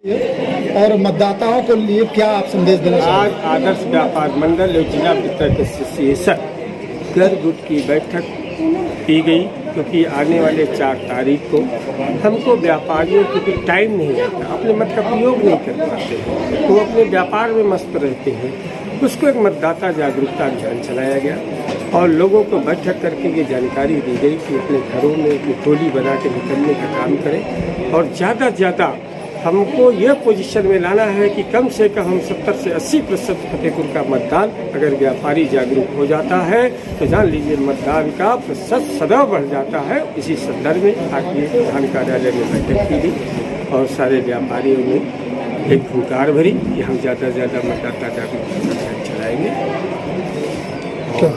और मतदाताओं को लिए क्या आप संदेश देना चाहेंगे? आज आदर्श व्यापार मंडल और जिला वितरक एसोसिएशन गठगुट की बैठक की गई, क्योंकि आने वाले 4 तारीख को हमको व्यापारियों को टाइम नहीं रहता, अपने मत का प्रयोग नहीं कर पाते, तो अपने व्यापार में मस्त रहते हैं। उसको एक मतदाता जागरूकता अभियान चलाया गया और लोगों को बैठक करके ये जानकारी दी गई कि अपने घरों में अपनी टोली बना के निकलने का काम करें और ज़्यादा से ज़्यादा हमको ये पोजीशन में लाना है कि कम से कम हम 70 से 80% फतेहपुर का मतदान, अगर व्यापारी जागरूक हो जाता है तो जान लीजिए मतदान का प्रतिशत सदैव बढ़ जाता है। इसी संदर्भ में आज ये प्रधान कार्यालय में बैठक की गई और सारे व्यापारियों ने एक हुंकार भरी कि हम ज़्यादा से ज़्यादा मतदाता जागरूकता अभियान चलाएंगे और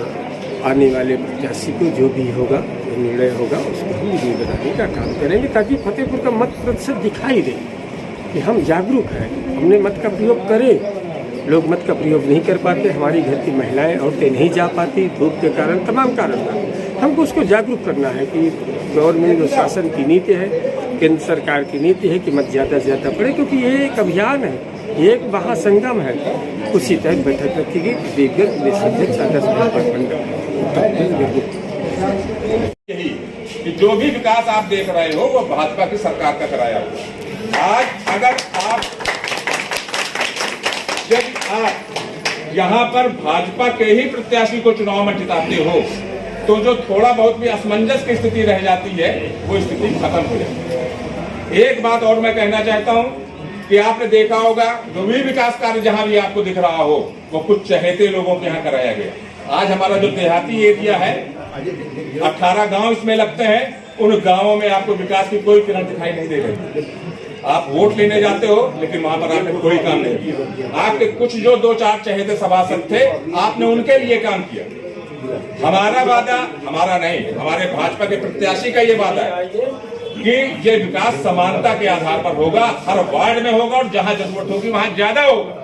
आने वाले प्रत्याशी को जो भी होगा, जो निर्णय होगा, उसको हम विजयी बनाने का काम करेंगे, ताकि फतेहपुर का मत प्रतिशत दिखाई दे कि हम जागरूक हैं, हमने मत का प्रयोग करें। लोग मत का प्रयोग नहीं कर पाते, हमारी घर की महिलाएं, औरतें नहीं जा पाती धूप के कारण, तमाम कारण था। हमको उसको जागरूक करना है कि गवर्नमेंट जो शासन की नीति है, केंद्र सरकार की नीति है कि मत ज़्यादा से ज़्यादा पड़े, क्योंकि ये एक अभियान है, ये एक महासंगम है। उसी तहत बैठक रखी गई। दिग्गज निष्पक्ष आदर्श व्यापार मंडल यही कि जो भी विकास आप देख रहे हो वो भाजपा की सरकार का कराया हुआ। आज अगर आप यहाँ पर भाजपा के ही प्रत्याशी को चुनाव में जिताते हो तो जो थोड़ा बहुत भी असमंजस की स्थिति रह जाती है वो स्थिति खत्म हो जाती है। एक बात और मैं कहना चाहता हूँ कि आपने देखा होगा जो भी विकास कार्य जहां भी आपको दिख रहा हो वो कुछ चहेते लोगों के यहाँ कराया गया। आज हमारा जो देहाती एरिया है, 18 गांव इसमें लगते हैं, उन गांवों में आपको विकास की कोई किरण दिखाई नहीं दे रही। आप वोट लेने जाते हो लेकिन वहां पर आपने कोई काम नहीं किया। आपके कुछ जो 2-4 चहेते सभासद थे, आपने उनके लिए काम किया। हमारा वादा, हमारा नहीं, हमारे भाजपा के प्रत्याशी का ये वादा है कि ये विकास समानता के आधार पर होगा, हर वार्ड में होगा और जहां जरूरत होगी वहां ज्यादा होगा।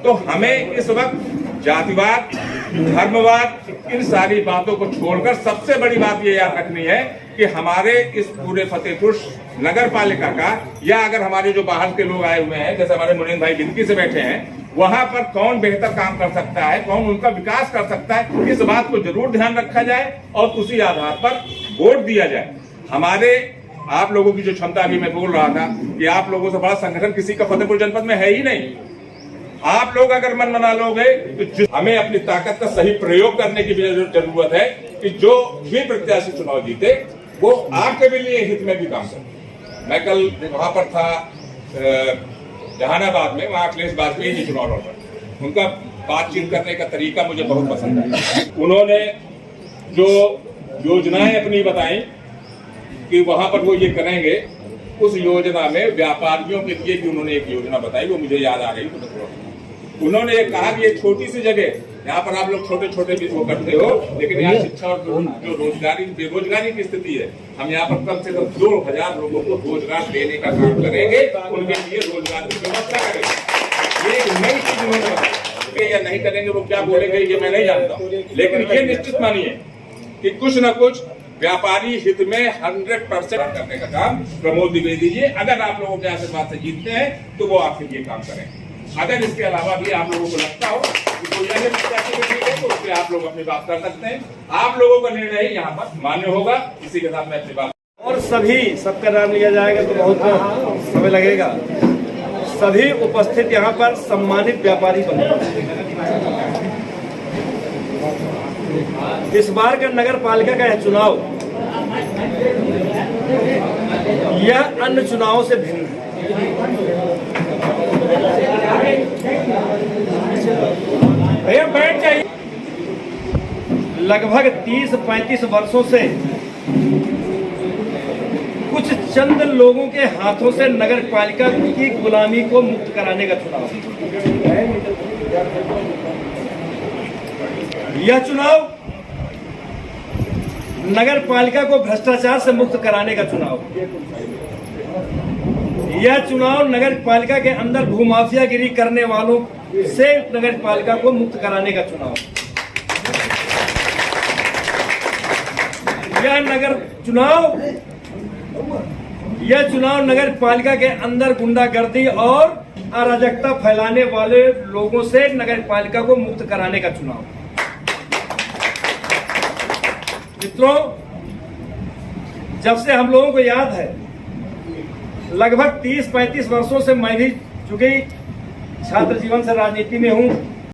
तो हमें इस वक्त जातिवाद, धर्मवाद, इन सारी बातों को छोड़कर सबसे बड़ी बात ये याद रखनी है कि हमारे इस पूरे फतेहपुर नगर पालिका का, या अगर हमारे जो बाहर के लोग आए हुए हैं, जैसे हमारे मुनीन भाई गिनती से बैठे हैं, वहां पर कौन बेहतर काम कर सकता है, कौन उनका विकास कर सकता है, इस बात को जरूर ध्यान रखा जाए और उसी आधार पर वोट दिया जाए। हमारे आप लोगों की जो क्षमता, अभी मैं बोल रहा था कि आप लोगों से बड़ा संगठन किसी का फतेहपुर जनपद में है ही नहीं। आप लोग अगर मन बना लोगे तो हमें अपनी ताकत का सही प्रयोग करने की भी जरूरत है कि जो भी प्रत्याशी चुनाव जीते वो आपके भी लिए हित में भी काम करे। मैं कल वहां पर था जहानाबाद में, वहां अखिलेश वाजपेयी जी चुनाव लड़ रहे। उनका बातचीत करने का तरीका मुझे बहुत पसंद आया। उन्होंने जो योजनाएं अपनी बताई कि वहां पर वो ये करेंगे, उस योजना में व्यापारियों के लिए भी उन्होंने एक योजना बताई, वो मुझे याद आ रही। उन्होंने ये कहा कि ये छोटी सी जगह, यहाँ पर आप लोग छोटे छोटे भी वो करते हो, लेकिन यहाँ शिक्षा और जो रोजगारी, बेरोजगारी की स्थिति है, हम यहाँ पर कम से कम 2000 लोगों को रोजगार देने का काम करेंगे, उनके लिए रोजगार की व्यवस्था करेंगे। ये एक नई चीज उन्होंने बताई। या नहीं करेंगे वो क्या बोलेंगे ये मैं नहीं जानता हूँ, लेकिन ये निश्चित मानिए कि कुछ न कुछ व्यापारी हित में 100% करने का काम प्रमोद द्विवेदी जी, अगर आप लोगों के आशीर्वाद से जीतते हैं तो वो आपके ये काम करें। अगर इसके अलावा भी आप लोगों को लगता हो कि कोई अन्य प्रत्याशी ठीक है तो उससे आप लोग अपनी बात कर सकते हैं। आप लोगों का निर्णय यहाँ पर मान्य होगा। इसी के साथ मैं अपनी बात और सबका नाम लिया जाएगा तो बहुत समय लगेगा। सभी उपस्थित यहाँ पर सम्मानित व्यापारी बने। इस बार का नगर पालिका का यह चुनाव यह अन्य चुनावों से भिन्न है। भैया बैठ जाइए। लगभग 30-35 वर्षों से कुछ चंद लोगों के हाथों से नगर पालिका की गुलामी को मुक्त कराने का चुनाव। यह चुनाव नगर पालिका को भ्रष्टाचार से मुक्त कराने का चुनाव। यह चुनाव नगर पालिका के अंदर भूमाफियागिरी करने वालों से नगर पालिका को मुक्त कराने का चुनाव। यह नगर चुनाव यह चुनाव नगर पालिका के अंदर गुंडागर्दी और अराजकता फैलाने वाले लोगों से नगर पालिका को मुक्त कराने का चुनाव। मित्रों, जब से हम लोगों को याद है, लगभग 30-35 वर्षों से मैं भी चूंकि छात्र जीवन से राजनीति में हूं,